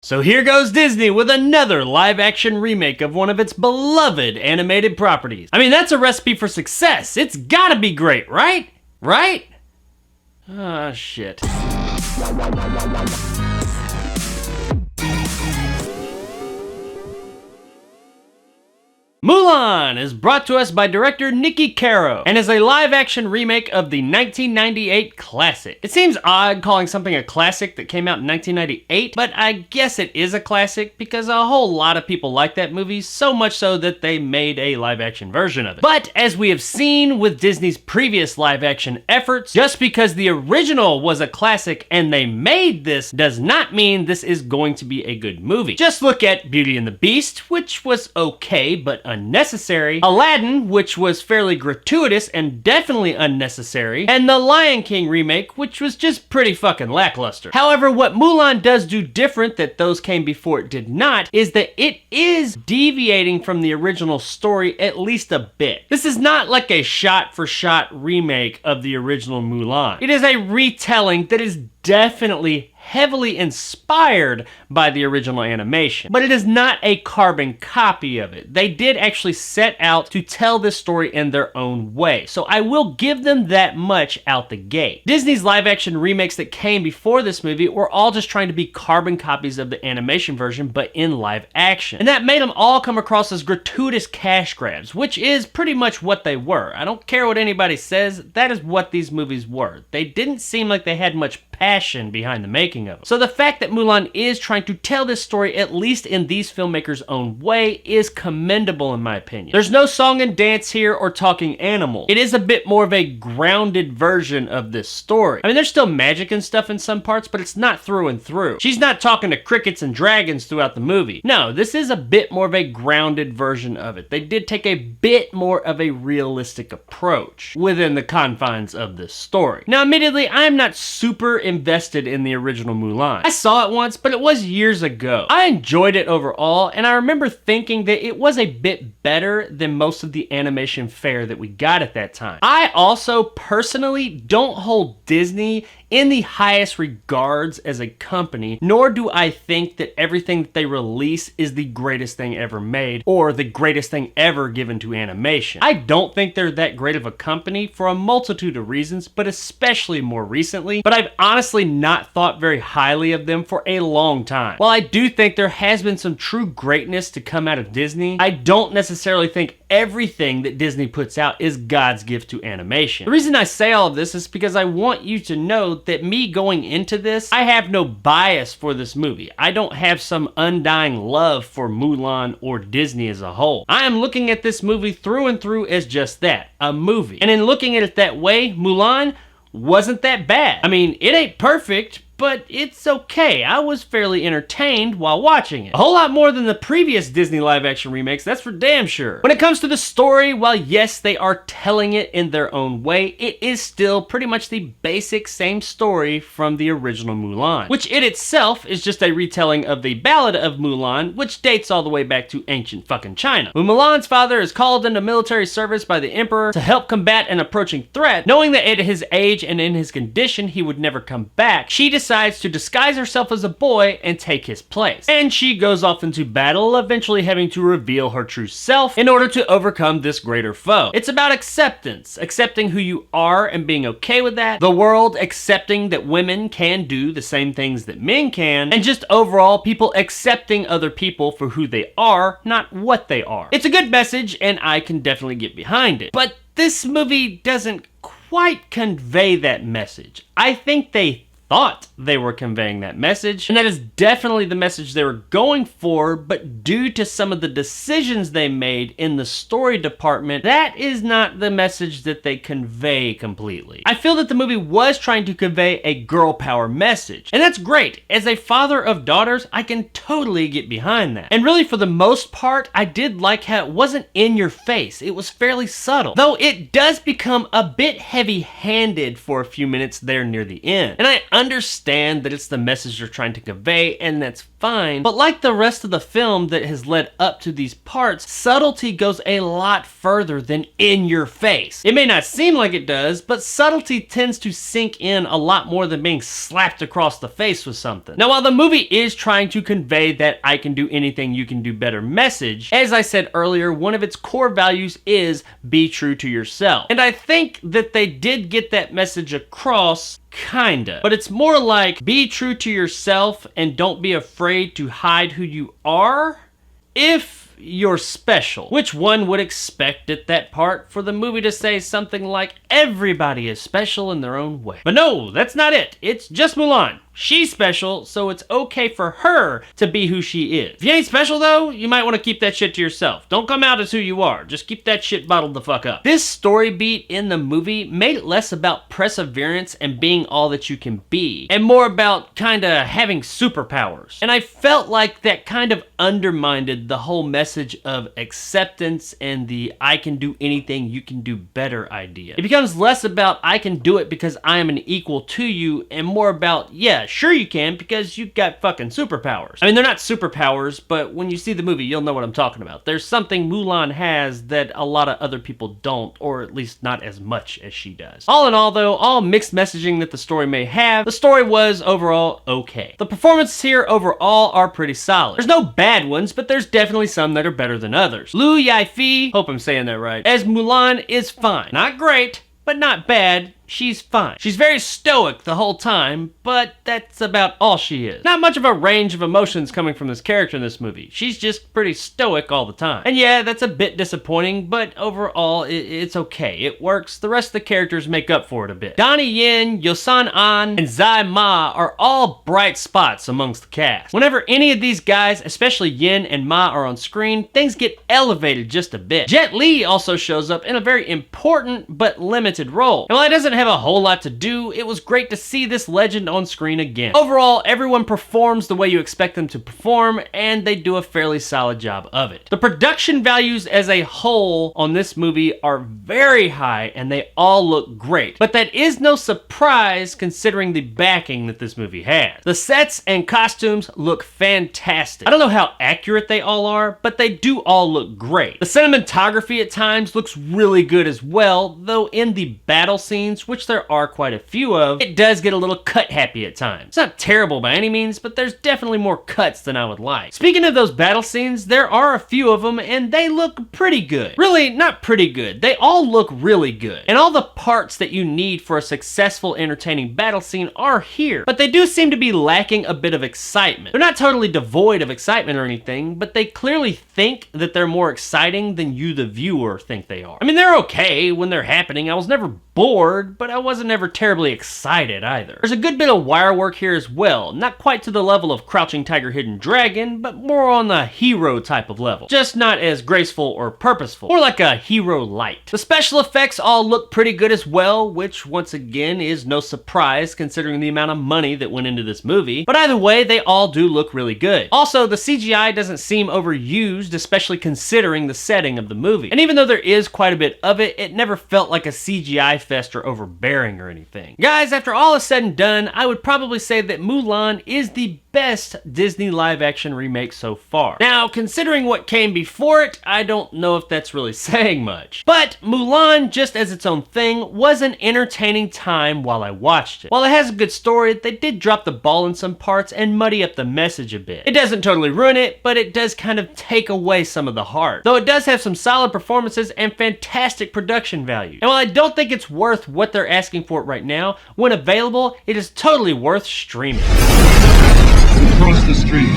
So here goes Disney with another live-action remake of one of its beloved animated properties. I mean, that's a recipe for success. It's gotta be great, right? Right? Ah, shit. Mulan is brought to us by director Niki Caro and is a live-action remake of the 1998 classic. It seems odd calling something a classic that came out in 1998, but I guess it is a classic because a whole lot of people like that movie, so much so that they made a live-action version of it. But as we have seen with Disney's previous live-action efforts, just because the original was a classic and they made this does not mean this is going to be a good movie. Just look at Beauty and the Beast, which was okay but unnecessary, Aladdin, which was fairly gratuitous and definitely unnecessary, and the Lion King remake, which was just pretty fucking lackluster. However, what Mulan does do different that those came before it did not is that it is deviating from the original story at least a bit. This is not like a shot-for-shot remake of the original Mulan. It is a retelling that is definitely heavily inspired by the original animation, but it is not a carbon copy of it. They did actually set out to tell this story in their own way, so I will give them that much out the gate. Disney's live-action remakes that came before this movie were all just trying to be carbon copies of the animation version, but in live action, and that made them all come across as gratuitous cash grabs, which is pretty much what they were. I don't care what anybody says, that is what these movies were. They didn't seem like they had much passion behind the making of them. So the fact that Mulan is trying to tell this story, at least in these filmmakers' own way, is commendable in my opinion. There's no song and dance here or talking animals. It is a bit more of a grounded version of this story. I mean, there's still magic and stuff in some parts, but it's not through and through. She's not talking to crickets and dragons throughout the movie. No, this is a bit more of a grounded version of it. They did take a bit more of a realistic approach within the confines of this story. Now, admittedly, I'm not super invested in the original Mulan. I saw it once, but it was years ago. I enjoyed it overall, and I remember thinking that it was a bit better than most of the animation fare that we got at that time. I also personally don't hold Disney in the highest regards as a company, nor do I think that everything that they release is the greatest thing ever made or the greatest thing ever given to animation. I don't think they're that great of a company for a multitude of reasons, but especially more recently, but I've honestly not thought very highly of them for a long time. While I do think there has been some true greatness to come out of Disney, I don't necessarily think everything that Disney puts out is God's gift to animation. The reason I say all of this is because I want you to know that me going into this, I have no bias for this movie. I don't have some undying love for Mulan or Disney as a whole. I am looking at this movie through and through as just that, a movie. And in looking at it that way, Mulan wasn't that bad. I mean, it ain't perfect, but it's okay. I was fairly entertained while watching it. A whole lot more than the previous Disney live-action remakes, that's for damn sure. When it comes to the story, while yes, they are telling it in their own way, it is still pretty much the basic same story from the original Mulan, which it itself is just a retelling of the Ballad of Mulan, which dates all the way back to ancient fucking China. When Mulan's father is called into military service by the emperor to help combat an approaching threat, knowing that at his age and in his condition he would never come back, she decides to disguise herself as a boy and take his place. And she goes off into battle, eventually having to reveal her true self in order to overcome this greater foe. It's about acceptance, accepting who you are and being okay with that, the world accepting that women can do the same things that men can, and just overall people accepting other people for who they are, not what they are. It's a good message and I can definitely get behind it. But this movie doesn't quite convey that message. I think they thought they were conveying that message, and that is definitely the message they were going for, but due to some of the decisions they made in the story department, that is not the message that they convey completely. I feel that the movie was trying to convey a girl power message, and that's great. As a father of daughters, I can totally get behind that. And really, for the most part, I did like how it wasn't in your face. It was fairly subtle, though it does become a bit heavy-handed for a few minutes there near the end. And I understand that it's the message they're trying to convey, and that's fine, but like the rest of the film that has led up to these parts, subtlety goes a lot further than in your face. It may not seem like it does, but subtlety tends to sink in a lot more than being slapped across the face with something. Now, while the movie is trying to convey that I can do anything, you can do better message, as I said earlier, one of its core values is be true to yourself. And I think that they did get that message across, kinda. But it's more like, be true to yourself and don't be afraid to hide who you are if you're special. Which one would expect at that part for the movie to say something like, everybody is special in their own way. But no, that's not it. It's just Mulan. She's special, so it's okay for her to be who she is. If you ain't special though, you might want to keep that shit to yourself. Don't come out as who you are. Just keep that shit bottled the fuck up. This story beat in the movie made it less about perseverance and being all that you can be, and more about kinda having superpowers. And I felt like that kind of undermined the whole message of acceptance and the I can do anything, you can do better idea. It becomes less about I can do it because I am an equal to you, and more about, yeah, sure you can because you got fucking superpowers. I mean, they're not superpowers, but when you see the movie, you'll know what I'm talking about. There's something Mulan has that a lot of other people don't, or at least not as much as she does. All in all though, all mixed messaging that the story may have, the story was overall okay. The performances here overall are pretty solid. There's no bad ones, but there's definitely some that are better than others. Liu Yifei, hope I'm saying that right, as Mulan is fine. Not great, but not bad. She's fine. She's very stoic the whole time, but that's about all she is. Not much of a range of emotions coming from this character in this movie. She's just pretty stoic all the time. And yeah, that's a bit disappointing, but overall, it's okay. It works. The rest of the characters make up for it a bit. Donnie Yen, Yosan An, and Zai Ma are all bright spots amongst the cast. Whenever any of these guys, especially Yen and Ma, are on screen, things get elevated just a bit. Jet Li also shows up in a very important but limited role. And while it doesn't have a whole lot to do, it was great to see this legend on screen again. Overall, everyone performs the way you expect them to perform, and they do a fairly solid job of it. The production values as a whole on this movie are very high, and they all look great. But that is no surprise considering the backing that this movie has. The sets and costumes look fantastic. I don't know how accurate they all are, but they do all look great. The cinematography at times looks really good as well, though in the battle scenes, which there are quite a few of, it does get a little cut happy at times. It's not terrible by any means, but there's definitely more cuts than I would like. Speaking of those battle scenes, there are a few of them and they look pretty good. Really, not pretty good. They all look really good. And all the parts that you need for a successful, entertaining battle scene are here, but they do seem to be lacking a bit of excitement. They're not totally devoid of excitement or anything, but they clearly think that they're more exciting than you, the viewer, think they are. I mean, they're okay when they're happening. I was never bored, but I wasn't ever terribly excited either. There's a good bit of wire work here as well, not quite to the level of Crouching Tiger, Hidden Dragon, but more on the hero type of level. Just not as graceful or purposeful, more like a hero light. The special effects all look pretty good as well, which once again is no surprise considering the amount of money that went into this movie, but either way, they all do look really good. Also, the CGI doesn't seem overused, especially considering the setting of the movie. And even though there is quite a bit of it, it never felt like a CGI fest or overbearing or anything. Guys, after all is said and done, I would probably say that Mulan is the best Disney live-action remake so far. Now, considering what came before it, I don't know if that's really saying much. But Mulan, just as its own thing, was an entertaining time while I watched it. While it has a good story, they did drop the ball in some parts and muddy up the message a bit. It doesn't totally ruin it, but it does kind of take away some of the heart. Though it does have some solid performances and fantastic production value. And while I don't think it's worth what they're asking for it right now, when available, it is totally worth streaming. Across the street.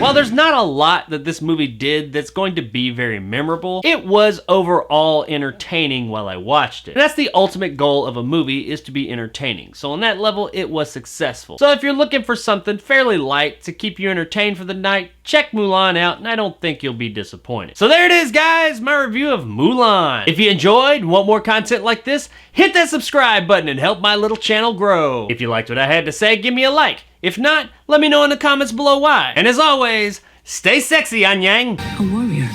While there's not a lot that this movie did that's going to be very memorable, it was overall entertaining while I watched it. And that's the ultimate goal of a movie, is to be entertaining. So on that level, it was successful. So if you're looking for something fairly light to keep you entertained for the night, check Mulan out, and I don't think you'll be disappointed. So there it is, guys, my review of Mulan. If you enjoyed and want more content like this, hit that subscribe button and help my little channel grow. If you liked what I had to say, give me a like. If not, let me know in the comments below why. And as always, stay sexy, Anyang. A warrior.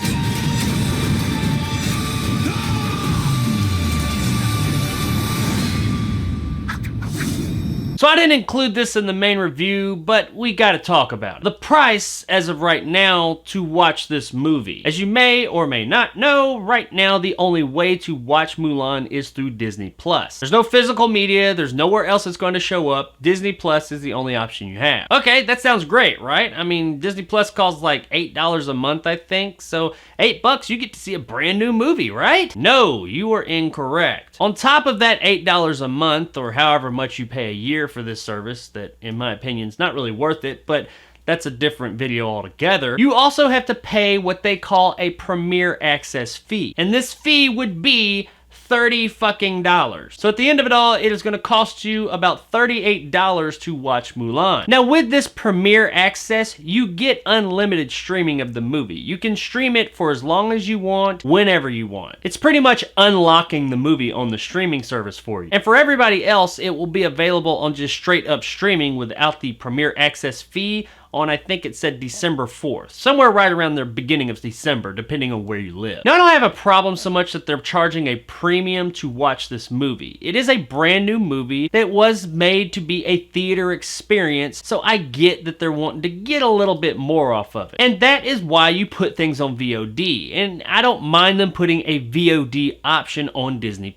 So I didn't include this in the main review, but we gotta talk about it. The price, as of right now, to watch this movie. As you may or may not know, right now the only way to watch Mulan is through Disney+. There's no physical media, there's nowhere else it's going to show up. Disney Plus is the only option you have. Okay, that sounds great, right? I mean, Disney Plus costs like $8 a month, I think, so $8 you get to see a brand new movie, right? No, you are incorrect. On top of that $8 a month, or however much you pay a year for this service, that in my opinion is not really worth it, but that's a different video altogether. You also have to pay what they call a Premier Access fee. And this fee would be $30 fucking. So at the end of it all, it is gonna cost you about $38 to watch Mulan. Now with this Premier Access, you get unlimited streaming of the movie. You can stream it for as long as you want, whenever you want. It's pretty much unlocking the movie on the streaming service for you. And for everybody else, it will be available on just straight up streaming without the Premier Access fee on, I think it said December 4th. Somewhere right around the beginning of December, depending on where you live. Now, I don't have a problem so much that they're charging a premium to watch this movie. It is a brand new movie that was made to be a theater experience, so I get that they're wanting to get a little bit more off of it. And that is why you put things on VOD, and I don't mind them putting a VOD option on Disney+.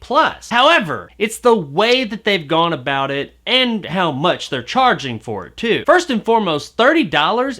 However, it's the way that they've gone about it and how much they're charging for it too. First and foremost, $30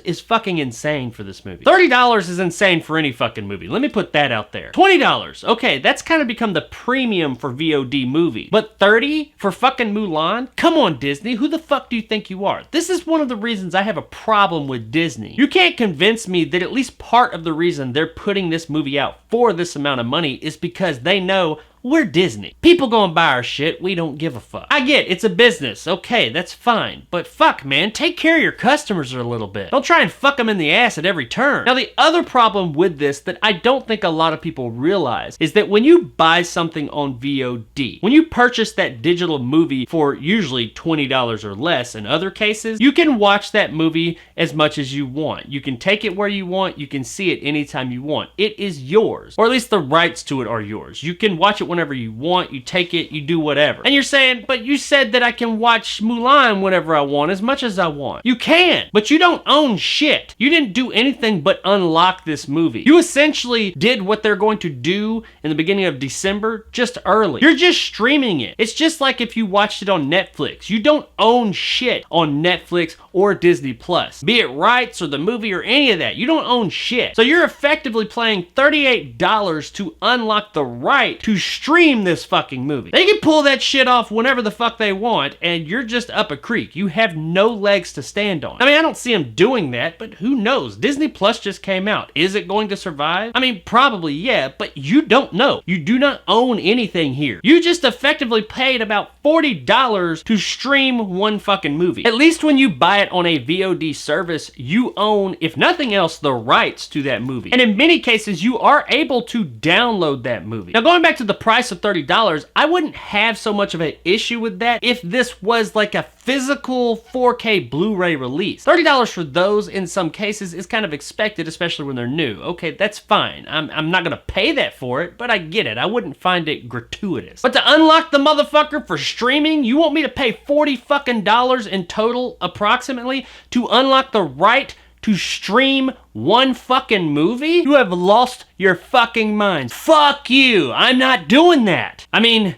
is fucking insane for this movie. $30 is insane for any fucking movie. Let me put that out there. $20, okay, that's kind of become the premium for VOD movies. But $30 for fucking Mulan? Come on, Disney, who the fuck do you think you are? This is one of the reasons I have a problem with Disney. You can't convince me that at least part of the reason they're putting this movie out for this amount of money is because they know we're Disney. People gonna buy our shit, we don't give a fuck. I get it's a business, okay, that's fine. But fuck, man, take care of your customers a little bit. Don't try and fuck them in the ass at every turn. Now, the other problem with this that I don't think a lot of people realize is that when you buy something on VOD, when you purchase that digital movie for usually $20 or less in other cases, you can watch that movie as much as you want. You can take it where you want, you can see it anytime you want. It is yours, or at least the rights to it are yours. You can watch it whenever you want, you take it, you do whatever. And you're saying, but you said that I can watch Mulan whenever I want, as much as I want. You can, but you don't own shit. You didn't do anything but unlock this movie. You essentially did what they're going to do in the beginning of December, just early. You're just streaming it. It's just like if you watched it on Netflix. You don't own shit on Netflix or Disney Plus, be it rights or the movie or any of that. You don't own shit. So you're effectively paying $38 to unlock the right to stream this fucking movie. They can pull that shit off whenever the fuck they want, and you're just up a creek. You have no legs to stand on. I mean, I don't see them doing that, but who knows? Disney Plus just came out. Is it going to survive? I mean, probably yeah, but you don't know. You do not own anything here. You just effectively paid about $40 to stream one fucking movie. At least when you buy it on a VOD service, you own, if nothing else, the rights to that movie. And in many cases, you are able to download that movie. Now, going back to the price of $30, I wouldn't have so much of an issue with that if this was like a physical 4K Blu-ray release. $30 for those in some cases is kind of expected, especially when they're new. Okay, that's fine. I'm not gonna pay that for it, but I get it. I wouldn't find it gratuitous. But to unlock the motherfucker for streaming, you want me to pay $40 fucking in total, approximately, to unlock the right to stream one fucking movie? You have lost your fucking mind. Fuck you. I'm not doing that. I mean,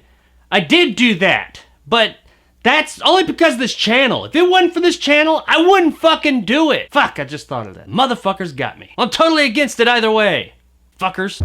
I did do that, but that's only because of this channel. If it wasn't for this channel, I wouldn't fucking do it. Fuck, I just thought of that. Motherfuckers got me. I'm totally against it either way. Fuckers.